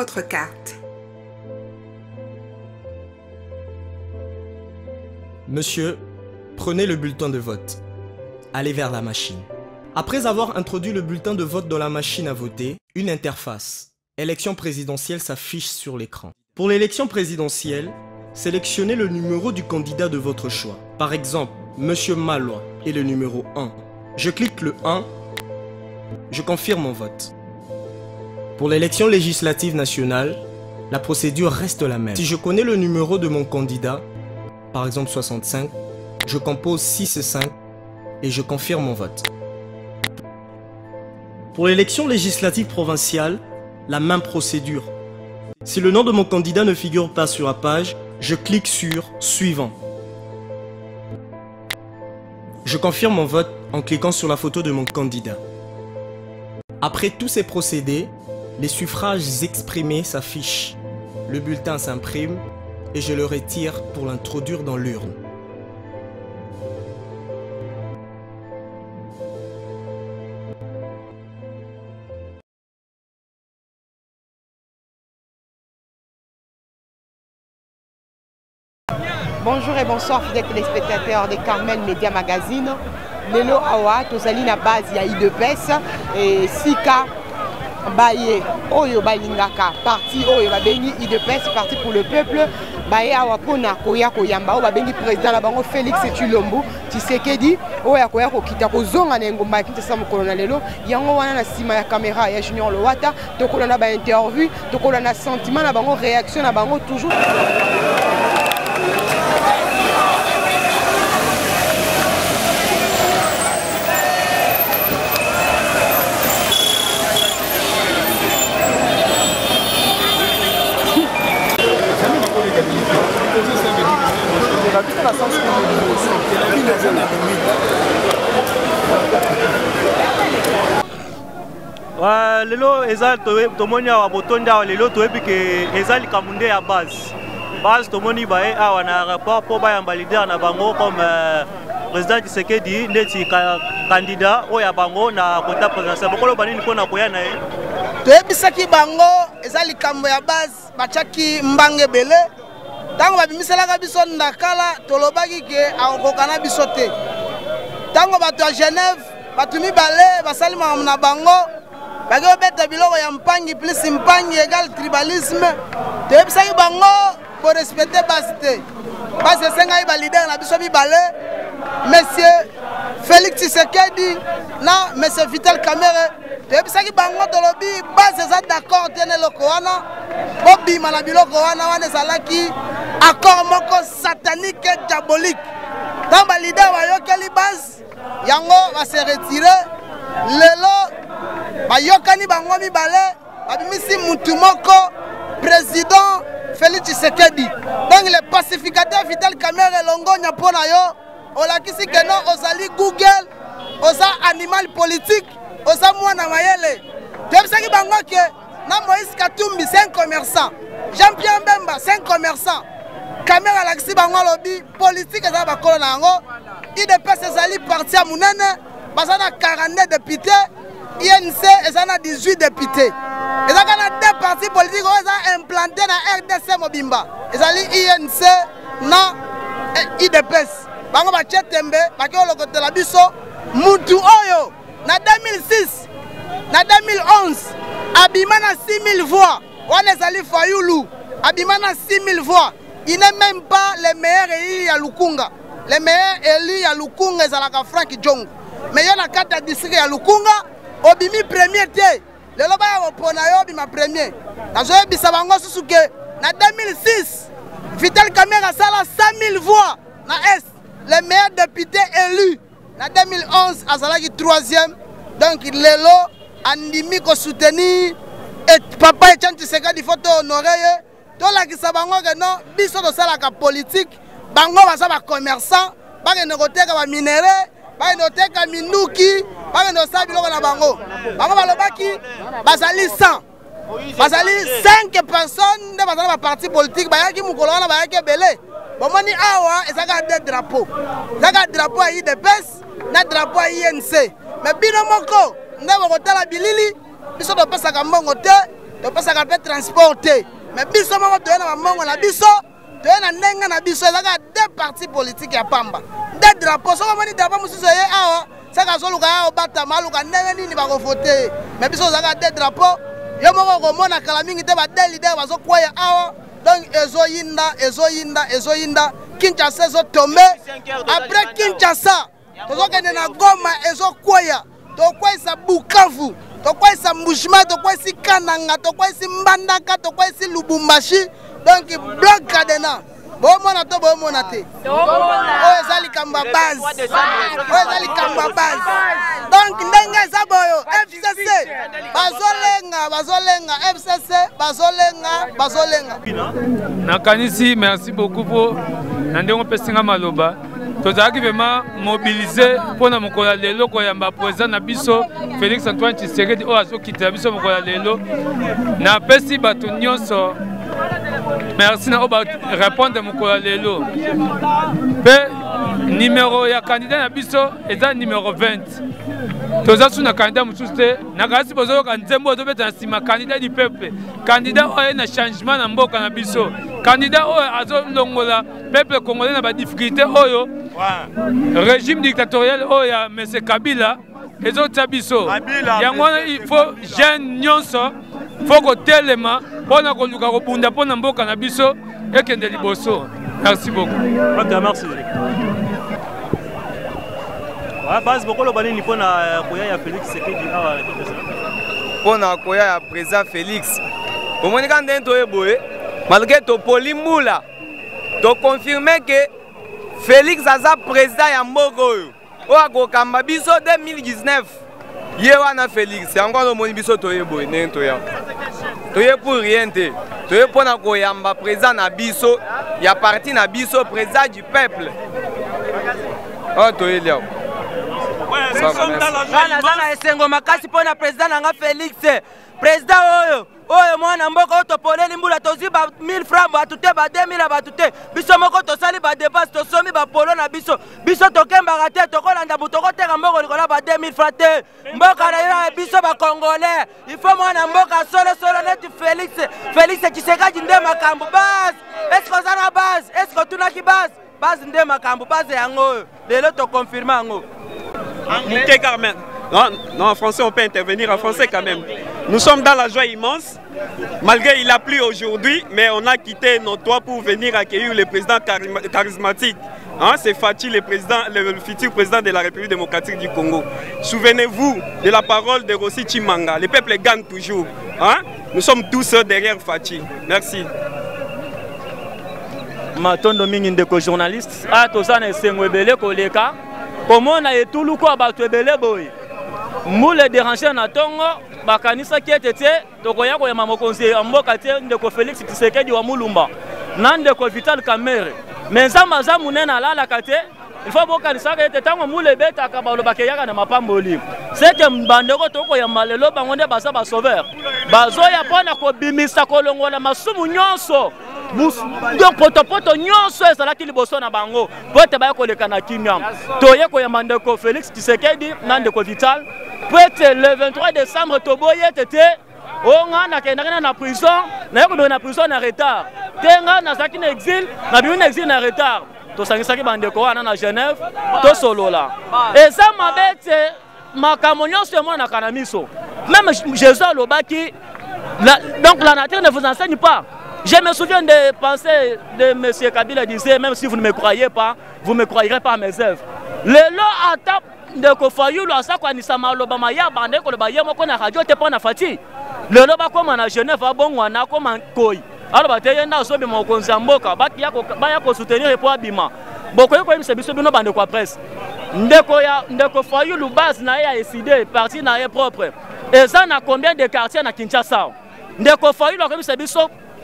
votre carte. Monsieur, prenez le bulletin de vote. Allez vers la machine. Après avoir introduit le bulletin de vote dans la machine à voter, une interface élection présidentielle s'affiche sur l'écran. Pour l'élection présidentielle, sélectionnez le numéro du candidat de votre choix. Par exemple, Monsieur Malwa est le numéro 1. Je clique le 1. Je confirme mon vote. Pour l'élection législative nationale, la procédure reste la même. Si je connais le numéro de mon candidat, par exemple 65, je compose 6 et 5 et je confirme mon vote. Pour l'élection législative provinciale, la même procédure. Si le nom de mon candidat ne figure pas sur la page, je clique sur « Suivant ». Je confirme mon vote en cliquant sur la photo de mon candidat. Après tous ces procédés, les suffrages exprimés s'affichent. Le bulletin s'imprime et je le retire pour l'introduire dans l'urne. Bonjour et bonsoir fidèles téléspectateurs de Carmel Media Magazine. Lelo awa tozali na base ya IDPS et Sika baye oyo balingaka parti oyo babengi IDPS parti pour le peuple baye awa pona koya koyamba oyo babengi président na bango Félix Tshilombo Tshisekedi oyo akoya kokita kozonga na ngomba Kinshasa mokolo na lelo yango wana na sima ya caméra ya Junior Lowata tokola na ba interview tokola na sentiment na bango réaction na bango toujours. Lelo eza tomoni awa botonda lelo toyebi ke eza likambo ya base tomoni baye awa na rapport po bayamba leader na bango comme président Tshisekedi ndeti candidat oya bango na kota présidentiel bokolo banini mpona koya na ye toyebisaki bango eza likambo ya base batiaki mbange ebele ntango babimiselaka biso ndakala tolobaki ke akokoka na biso te ntango bato ya Genève bato mibale basali makambo na bango baki obeta biloko ya mpangi plus mpangi égal tribalisme toyebisaki bango korespecte base te base esengai balider na biso mibale monsieur Félix Tshisekedi na monsieur Vital Kamerhe toyebisaki bango tolobi base eza d'accord te na eloko wana bobima na biloko wana ezalaki accord moko satanique diabolique ntango balider bayokeli base yango base retire lelo bayokani bango mibale babimisi mutu moko président Félix Tshisekedi donc le pacificateur Vital Kamerhe longonya mpona yo olakisi ke no ozali Google oza animal politique oza mwana mayele toyebisaki bango ke na Moïse Katumbi c'est un commerçant Jean-Pierre Mbemba c'est un commerçant Kamerhe alakisi bango alobi politique eza bakolo na yango IDPS ezali parti ya munene baza na 42 députés INC eza na 18 députés ezaka na 2 partis politiques oyo eza implanté na RDC mobimba ezali INC na IDPS bango batie tembe baki olokotela biso mutu oyo na 2006 na 2011 abima na 6000 voix wana ezali Fayulu abima na 6000 voix il n'est même pas le meilleur élu ya Lukunga le meilleur élu ya Lukunga ezalaka Frank Djongo mais yo na kata district ya Lukunga obimi premier te lelo baya kopona yo obima premier nazoyebisa bango susu ke na 2006 Vital Kamerhe asala 100 000 voix na Est le meilleur député élu na 2011 azalaki 3e donc lelo andimi ko soutenir et papa Etienne Tshisekedi faut honorer ye tolakisa bango ke non biso tosalaka politique bango baza ba commerçant bakende koteka ba minere bakende koteka minduki bakende kosala biloko na bango bango balobaki bazali 100 bazali 5 personnes nde bazala ba parti politique bayaki mokolo wana bayaki ebele bomoni awa ezaka 2 drapeaux ezaka drapeau ya IDPS na drapeau ya INC mais bino moko nde bokotala bilili biso topesaka mbongo te topesaka mpe transport te mais biso moko toye na bamongo na biso toye na ndenge na biso ezalaka deux partis politiques ya pamba deux drapeau soko omoni drapeau mosusu eye awa saka azoluka ya obatama aluka ndenge nini bakovote mais biso ozalaka deux drapeau yo moko okomona kala mingi te bade lider bazokweya awa donc ezoyinda Kinshasa ezotombe après Kinshasa tozokende na Goma ezokweya tokwesa Bukavu tokwesa Mbushima tokwesi Kananga tokwesi Mbandaka tokwesi Lubumbashi donc bloc cadena bomona to bomona te oyo ezali kamba base donc ndenge eza boyo FCC bazolenga nakanisi merci beaucoup pour ndenge opesinga maloba tozalaki vraiment mobilisé mpona mokolo ya lelo koyamba président na biso Félix Antoine Tshisekedi oyo azokitela biso mokolo ya lelo napesi bato nyonso merci na oyo barépondre mokolo ya lelo mpe numéro ya candidat na biso eza numéro 20 toza su na candidat mosusu te nakanisi bozoyoka nzembo ozobeta na nsima candidat du peuple candidat oyo na changement na mboka na biso candidat oyo azolongola peuple congolais na badifficulté oyo régime dictatorial oyo ya M. Kabila ezotia biso yango wana il faut jeune nyonso faut kotelema mpona koluka kobunda mpona mboka na biso ekende liboso. Merci beaucoup. Merci. Base bokolo banini mpona koya ya Félix Tshisekedi awa mpona koya ya président Félix omoni ka ndenge toyeboye malgré topoli mbula toconfirme ke Félix aza président ya mboka oyo oyo akokamba biso 2019 ye wana Félix yango wana omoni biso toyeboye ndenge toya toye pour rien te toye mpona koyamba président na biso ya parti na biso président du peuple oyo toyeli awo Zana esengo makasi pona président nanga Félix président oyo mwana mboka oyo topoleli mbula tozwi ba 1000 francs batute ba 2000 batute biso moko tosali ba dépense tosomi ba polo na biso tokembaka te tokolanda buto koteka mboko likola ba 2000 francs te mboka na yo biso ba congolais il faut mwana mboka solo neti Félix Tshisekedi nde makambo base est-ce que zana base est-ce que tunaki base nde makambo base yango lelo to confirmer yango. Monté Carmen. Non, en français, on peut intervenir en français quand même. Nous sommes dans la joie immense. Malgré il a plu aujourd'hui, mais on a quitté nos toits pour venir accueillir le président charismatique. Hein, c'est Fachi, le futur président de la République démocratique du Congo. Souvenez-vous de la parole de Rossi Chimanga. Le peuple gagne toujours. Hein? Nous sommes tous derrière Fachi. Merci. Matondo mingi ndeko journaliste. Tozana esengwebele koleka. Comment on a tout le quoi battu belé boy. Moule déranger na tongo bakanisa qui était tokoya ko yama conseiller mboka te ndeko Félix Tshisekedi wa Mulumba. Nandeko Vital Kamerhe. Mais ça maza munena la kate il faut bokanisa ka était tango moule beta ka balo bakeyaka na mapamboli. C'est que mbandeko toko ya malelo bangonde basa ba sauveur. Bazoya pona ko bimisa kolongola masumu nyonso. Donc poto nyonso ezalaki liboso na bango pote baya koleka na kimia toye koyamba ndeko Félix Tshisekedi na ndeko Vital pote le 23 décembre toboye tete onga na kendaka na prison na yoko na prison na retard tenga na zaki na exil na biuna exil na retard to sangisaki bandeko wana na Genève to solola et ça mabete makambo nyonso mona kana miso même Jésus alobaki donc la nature ne vous enseigne pas. Je me souviens des pensées de M. Kabila disait, même si vous ne me croyez pas, vous ne me croirez pas à mes œuvres. Le lot à table de Kofayoulou, à ça, quand il s'est mal au Bamaya, bandé, qu'on le baillait, moi, qu'on a radio, t'es pas en fatigue. Le lot, comme à Genève, à bon, on a comme un koi. Alors, bah, t'es un peu mon consamboka, bah, il y a soutenir et pour Abima. Beaucoup de gens se sont de quoi presse. Ndeko Fayoulou, base, n'a pas décidé, parti n'a pas propre. Et ça, n'a combien de quartiers à Kinshasa? Ndeko Fayoulou, comme c'est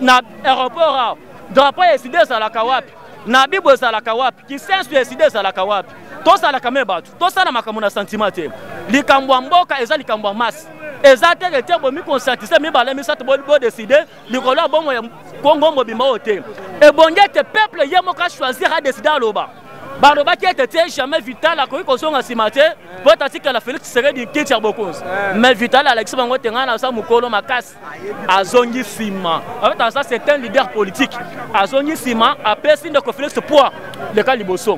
na aéroport drapeau décidé za la kawapi na bibo za la kawapi qui sensu décidé za la kawapi to ça la kamebatu to ça na makamuna sentimate likambo mboka eza likambo mas eza te ke bo mi conscientiser mi bala mi sato bo décider likolo bongo ya Congo mobimba ote et bonge te peuple yemo ka choisir à décider aloba balobaki ete jamais Vital akoki kozonga nsima te po tatikala Félix Tshisekedi kiti ya bokonzi mais Vital alexi bango tenga na sa mokolo makasi azongi nsima. En fait ça c'est un leader politique azongi nsima apesi ndeko Félix poids leka liboso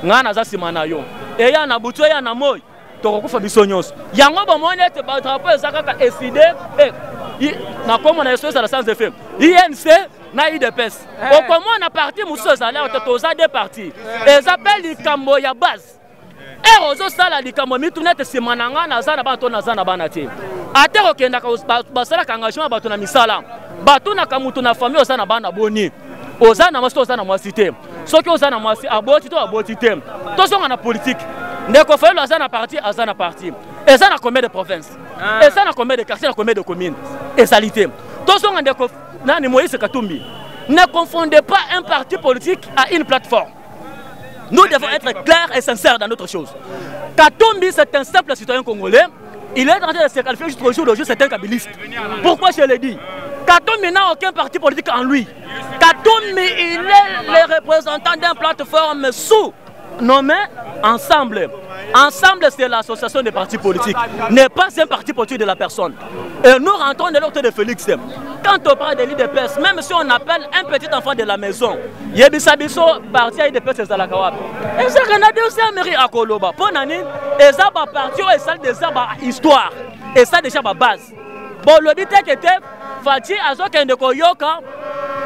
nga naza nsima na yo eya na butu eya na moi tokokufa biso nyonso yango bomoni ete badrapo eza kaka eside na komo na yeso ezala sans effet INC na UDPS okomona parti mosusu ezali awa toza de parti ezape likambo ya base ero ozosala likambo mituna ete nsima na nga naza na bana to naza na bana te ate kokendaka basalaka engagement bato na misala batunaka mutu na famille oza na bana boni oza na mwasi to oza na mwasi te soki oza na mwasi aboti to aboti te tozonga na politique ndeko Fayulu aza na parti eza na combien de provinces eza na combien de quartiers na combien de communes ezali te tozonga ndeko nani Moïse Katumbi. Ne confondez pas un parti politique à une plateforme. Nous devons être clairs et sincères dans notre chose. Katumbi, c'est un simple citoyen congolais. Il est en train de se qualifier jusqu'au jour d'aujourd'hui, c'est un kabiliste. Pourquoi je le dis? Katumbi n'a aucun parti politique en lui. Katumbi, il est le représentant d'une plateforme sous-nommée Ensemble. Ensemble, c'est l'association des partis politiques, n'est pas un parti politique de la personne. Et nous rentrons de l'autre de Félix. Quand on parle de l'IDPS, même si on appelle un petit enfant de la maison, Yebisabiso, parti à l'IDPS, c'est la Kawab. Et c'est qu'on a dit aussi à Mairie à Koloba. Pour Nani, et ça va partir, et ça déjà va histoire. Et ça déjà va base. Bon, le but est que Fati, Azoken de Koyoka,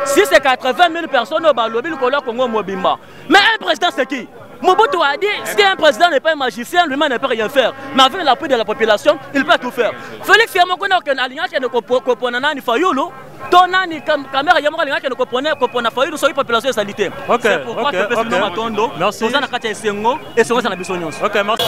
si c'est 80 000 personnes au lobby, le Congo Mobimba. Mais un président, c'est qui? Mobutu a dit, si un président n'est pas un magicien, lui-même ne peut rien faire. Mais avec l'appui de la population, il peut tout faire. Félix Yamakona a une alliance qui ne comprend pas ni Fayulu, Tonani caméra Yamakona qui ne comprend pas Fayulu, sur la population sanitaire. C'est pourquoi le président Matondo, Sozana Katia Sengo et Sozana Bissonions. Ok, merci.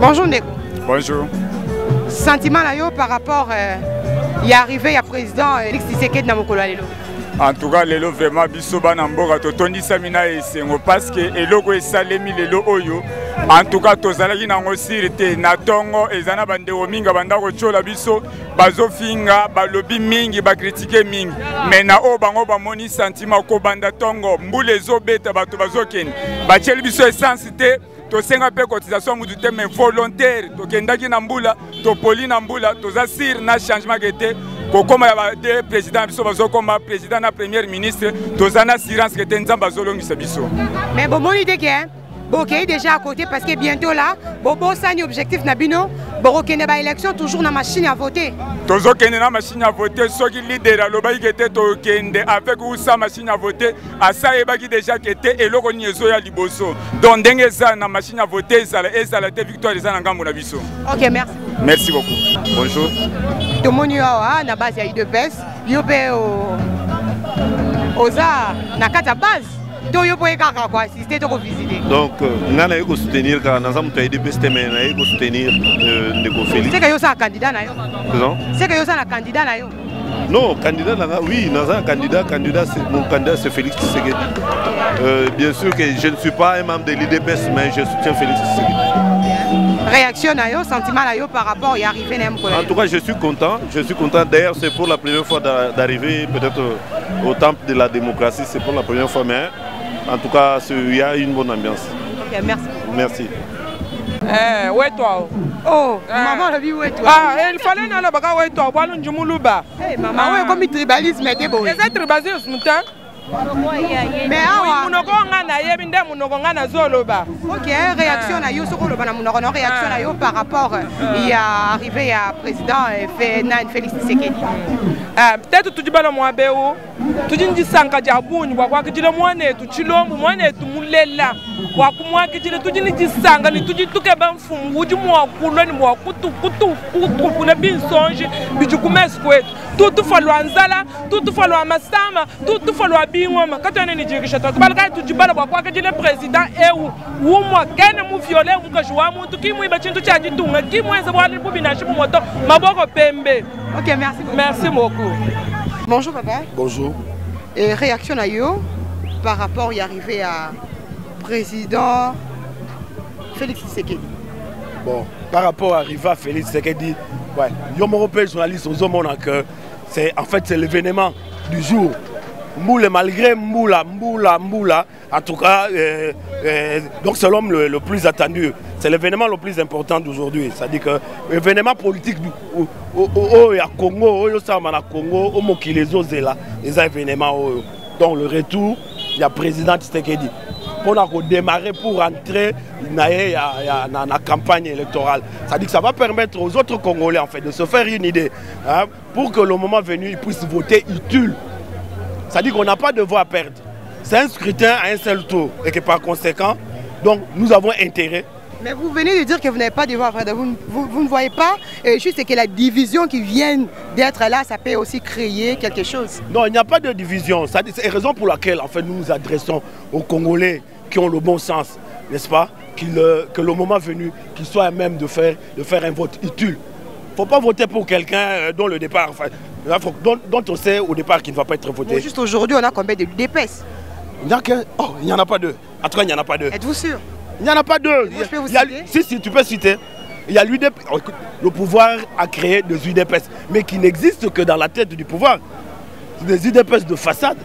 Bonjour Ndeko. Bonjour. Sentiment là yo par rapport y arrivé à président Félix Tshisekedi na mokolo lelo. En tout cas lelo vraiment biso bana mboka totondi samina esengo parce que eloko esalemi lelo oyo en tout cas tozalaki nango sirite na tongo ezana bandeko mingi bandako chola biso bazofinga balobi mingi bakritike mingi mais na o bango bamoni sentiment ko banda tongo mbula ezobeta bato bazokende bacheli biso essence te tosenga pe cotisation mutu te mais volontaire tokendaki na mbula topoli na mbula toza sir na changement kete kokoma ya de président biso bazokoma président na premier ministre toza na assurance kete nzamba azolongisa biso mais bomoni te ke ok déjà à côté parce que bientôt là bobo sani objectif na bino borokende ba élection toujours na machine à voter tozokende na machine à voter soki leader alobaki kete tokende avec usa machine à voter asa ebaki déjà kete eloko ni ezoya liboso donc ndenge eza na machine à voter ezala te victoire eza na ngambo na biso. Ok, merci. Merci beaucoup. Bonjour. Tomoni awa na base ya UDPS yo pe oza na kata base to yo poye kaka kwa assister to ko visiter. Donc ngana yeko soutenir ka na zamu ta UDPS te mais na yeko soutenir Ndeko Félix. C'est que yo sa candidat na yo. Non? C'est que yo sa na candidat na yo. Non, candidat là, oui, nous avons un candidat, mon candidat c'est Félix Tshisekedi. Bien sûr que je ne suis pas un membre de l'IDPS, mais je soutiens Félix Tshisekedi. réaction na yo, sentiment na yo par rapport à arriver na Mokolo. En tout cas, je suis content. D'ailleurs, c'est pour la première fois d'arriver peut-être au temple de la démocratie. C'est pour la première fois, mais en tout cas, il y a une bonne ambiance. Ok, merci. Merci. Ouais, toi. Oh, maman l'a vu, ouais, toi. Ah, il fallait n'aller pas, ouais, toi. Voilà, un jumuluba. Maman, ouais, comme il tribalisme, t'es beau. C'est tribalisme, mutant. Mais awa munoko na yebi nde munoko na zoloba. OK, réaction na yo soko loba na munoko na réaction na yo par rapport il y a arrivé à président Félix Tshisekedi. Peut-être tu dibala mwabeo. Tu dis sanka jabuni kwa kijile mwane tu chilombu mwane tu mulela. Kwa kumwa kijile tu dis sanga ni tu tuke ba mfumu uji mwa kulo ni mwa kutu kuna binsonje bijukumesi kwetu. Tutu falwa nzala, tutu falwa masama, tutu falwa bingoma. Quand on est dirigé, tu balga tu dibala kwa kijile président eu umwa kene mu viole unka jwa muntu kimwe bachintu cha jitunga kimwe ze bwali bubina shibu moto maboko pembe. OK, merci beaucoup. Merci beaucoup. Bonjour papa. Bonjour. Et réaction à yo par rapport à arriver à président Félix Tshisekedi. Bon, par rapport à arriver à Félix Tshisekedi, ouais, yo européen journaliste aux hommes que c'est en fait c'est l'événement du jour. Mboula malgré Mboula, en tout cas, donc c'est l'homme le plus attendu. C'est l'événement le plus important d'aujourd'hui. C'est-à-dire que l'événement politique au Congo, au Congo, au Mokilezo Zela, les événements. Donc le retour, il y a le président Tshisekedi. Pour démarrer, pour entrer dans la campagne électorale. C'est-à-dire que ça va permettre aux autres Congolais en fait, de se faire une idée. Hein, pour que le moment venu, ils puissent voter utile. C'est-à-dire qu'on n'a pas de voix à perdre. C'est un scrutin à un seul tour. Et que par conséquent, donc, nous avons intérêt. Mais vous venez de dire que vous n'avez pas de voix à perdre. Vous ne voyez pas juste que la division qui vient d'être là, ça peut aussi créer quelque chose. Non, il n'y a pas de division. C'est la raison pour laquelle en fait, nous nous adressons aux Congolais qui ont le bon sens, n'est-ce pas? Que le moment venu, qu'ils soient à même de faire un vote utile. Il ne faut pas voter pour quelqu'un dont le départ, enfin, dont on sait au départ qu'il ne va pas être voté. Bon, juste aujourd'hui, on a combien de l'UDPS? Il n'y en a pas deux. En tout cas, il n'y en a pas deux. Êtes-vous sûr? Il n'y en a pas deux. Moi, je peux vous citer? Si, tu peux citer. Il y a l'UDPS. Le pouvoir a créé des UDPS, mais qui n'existent que dans la tête du pouvoir. Des UDPS de façade.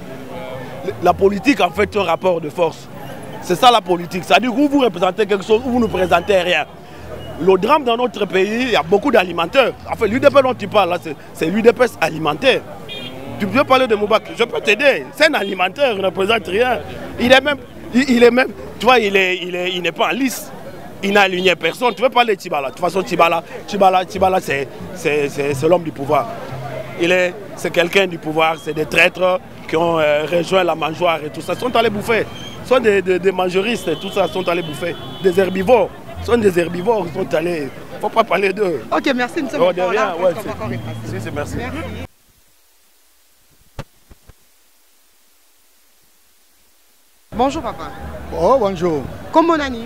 La politique, en fait, c'est un rapport de force. C'est ça la politique. C'est-à-dire que vous représentez quelque chose ou vous ne présentez rien. Le drame dans notre pays, il y a beaucoup d'alimentaires. En fait, l'UDPS dont tu parles là, c'est l'UDPS alimentaire. Tu peux parler de Moubak, je peux t'aider. C'est un alimentaire, il ne représente rien. Il est même, tu vois, il n'est pas en lice. Il n'a aligné personne. Tu veux parler de Tibala. De toute façon, Tibala c'est l'homme du pouvoir. C'est quelqu'un du pouvoir, c'est des traîtres qui ont rejoint la mangeoire et tout ça. Ils sont allés bouffer. Ce sont des mangeristes et tout ça, sont allés bouffer. Des herbivores. Ce sont des herbivores qui sont allés. Il ne faut pas parler d'eux. Ok, merci. Nous sommes de rien, ouais, merci. Bonjour papa. Oh, bonjour. Comment on a dit?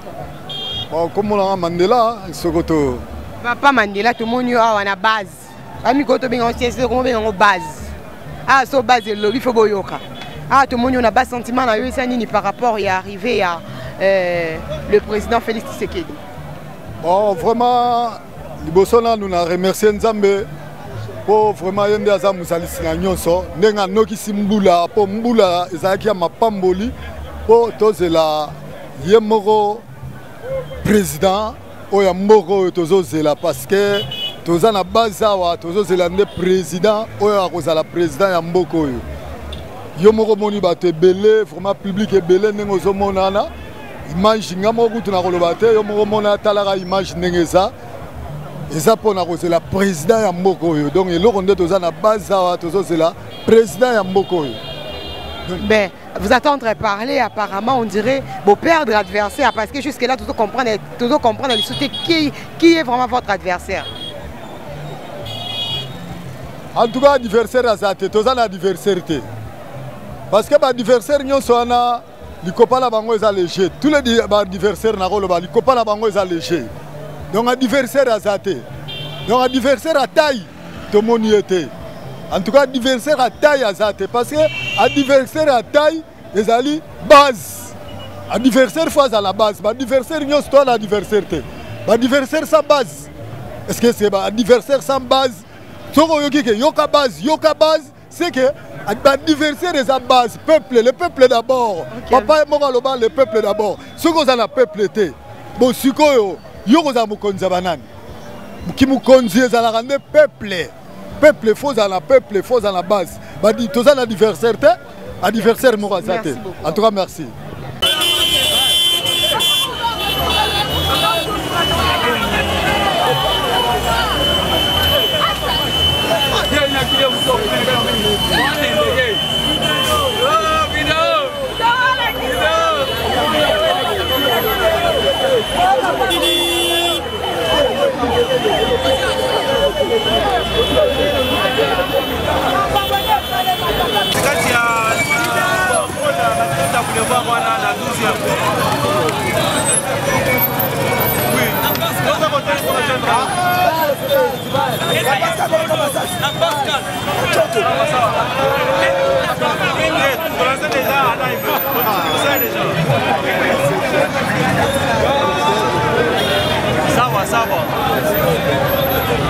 Bon, comme on a Mandela, Sokoto. Papa Mandela, tout le monde a base. Ami Koto bien ancien, c'est comment bien en base. Ah, so base le lobby faut boyoka. Ah, tout le monde a bas sentiment là, par rapport à arriver à le président Félix Tshisekedi. Bon, vraiment, Libosona nous a remercié Nzambe pour vraiment yende aza musalisi na nyonso. Nenga noki simbula po mbula ezaki ya mapamboli po tozela yemoko président oya mboko tozozela parce que toza na base awa tozozela nde président oya akozala président ya mboko oyo. Yo moko moni bato ebele vraiment public ebele ndenge ozomonana image nga moko kutu na koloba te yo moko mona talaka image ndenge eza mpona kozela président ya mboko oyo donc eloko nde toza na base awa tozozela président ya mboko oyo. Ben, vous attendre parler, apparemment, on dirait, vous perdre l'adversaire, parce que jusque-là, tout comprendre qui est vraiment votre adversaire. En tout cas, l'adversaire a zate, tous un adversaire. Parce que l'adversaire, nous sommes les copains la bango est léger. Tous les adversaires n'ont pas les copains la bango est léger. Donc l'adversaire a zate. Donc l'adversaire a taille, tout le monde y était. En tout cas, l'adversaire a taille à zate. Parce que l'adversaire a taille, les alliés base. L'adversaire face à la base. L'adversaire, nous sommes l'adversaire. Adversaire sans base. Est-ce que c'est un adversaire sans base? Yoka base, c'est que l'adversaire est à base. Le peuple d'abord. Papa et Moraloba, le peuple d'abord. Ce qu'on a le peuple était. Bon, si vous avez un qui nous conduit à la rendre peuple. Peuple faux à la peuple, faux à la base. Tu as l'adversaire, adversaire Morazate. En tout cas, merci. Kati ya boulevard wana na 12e. Oui. Nous avons tenté de rejoindre. Pour l'instant déjà à live. Ça déjà. Ça va.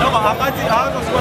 Non, mais akati hapo sio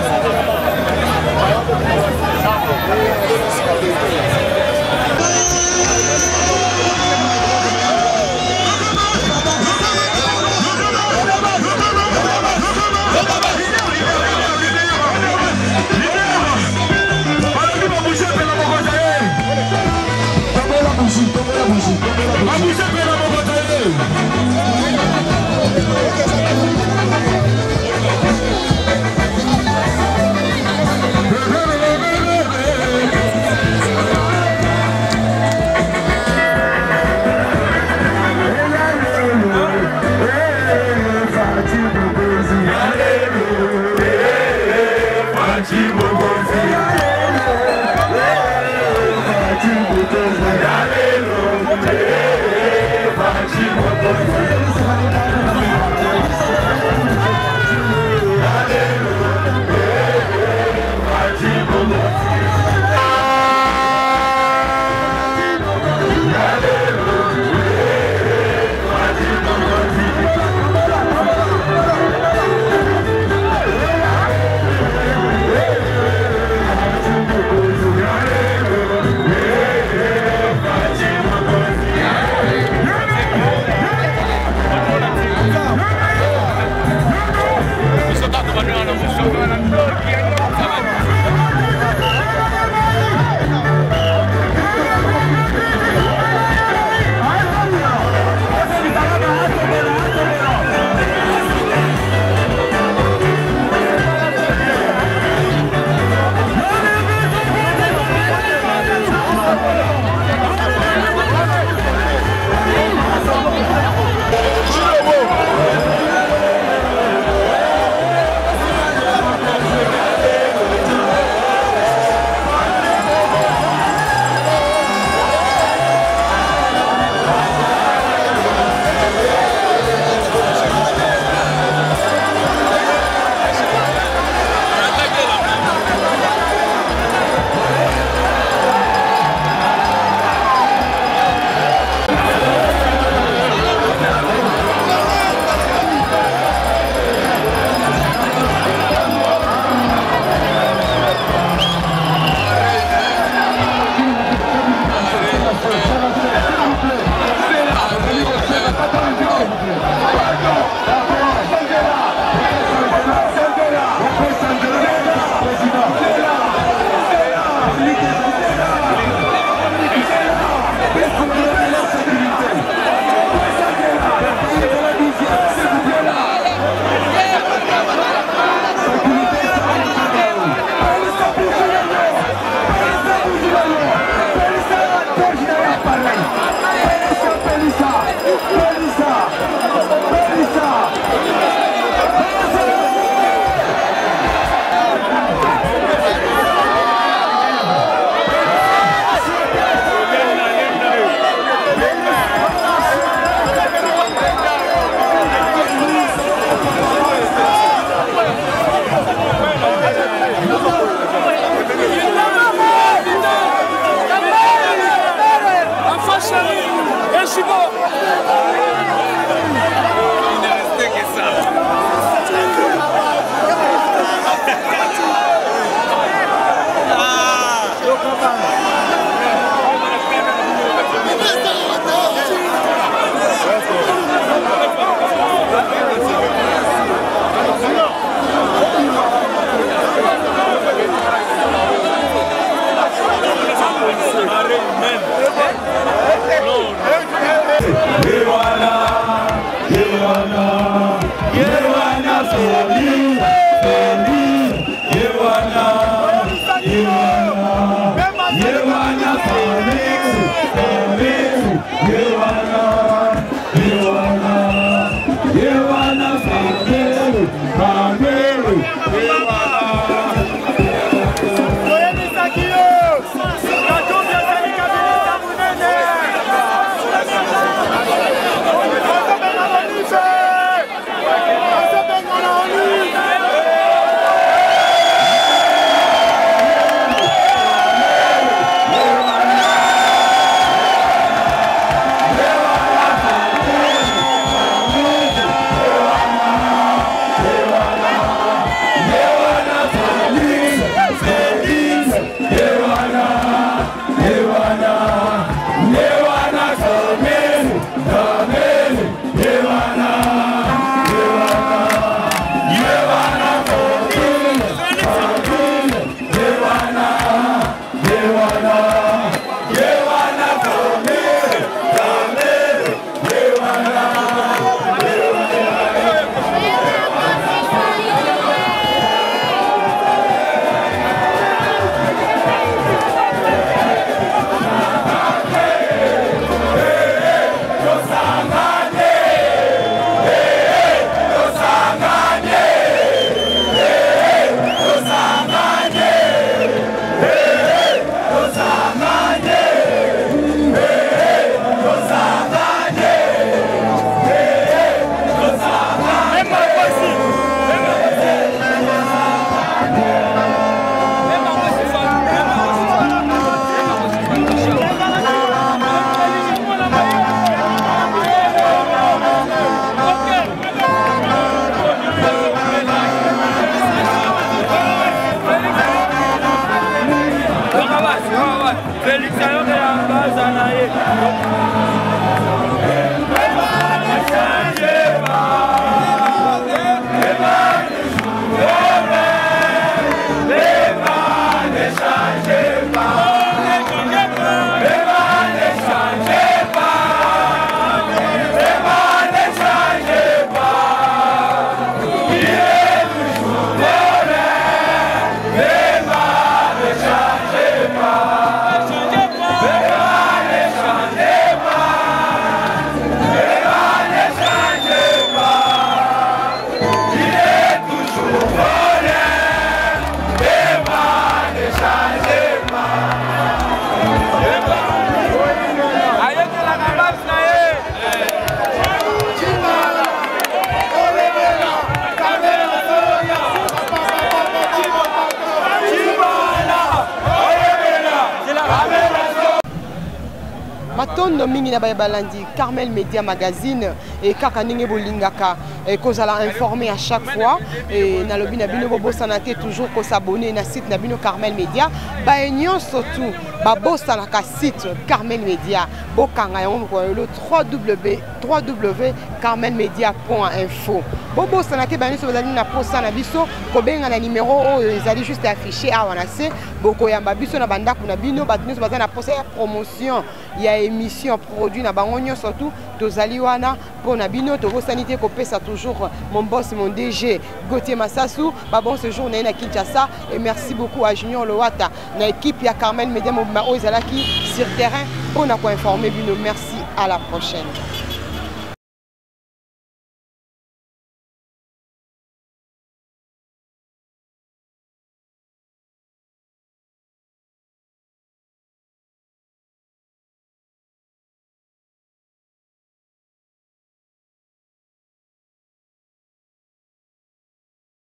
matondo mingi na balandi Carmel Media Magazine et kaka ndenge bolingaka kozala informé à chaque fois et na lobi na bino bobosana te toujours ko s'abonner na site na bino Carmel Media ba union surtout ba bosana ka site Carmel Media bokanga yango ko le www.carmelmedia.info bobosana te ba niso bazali na posta na biso ko benga na numéro oyo ezali juste affiché awa na se boko yamba biso na bandako na bino ba niso bazali na posta ya promotion ya émission produit na bango surtout tozali wana pona bino to sanité ko pesa toujours mon boss mon DG Gauthier Massassou ba bon séjour na Kinshasa et merci beaucoup à Junior Lowata na équipe ya Carmel Media Mobima Ozalaki sur terrain on a quoi informer bino merci à la prochaine.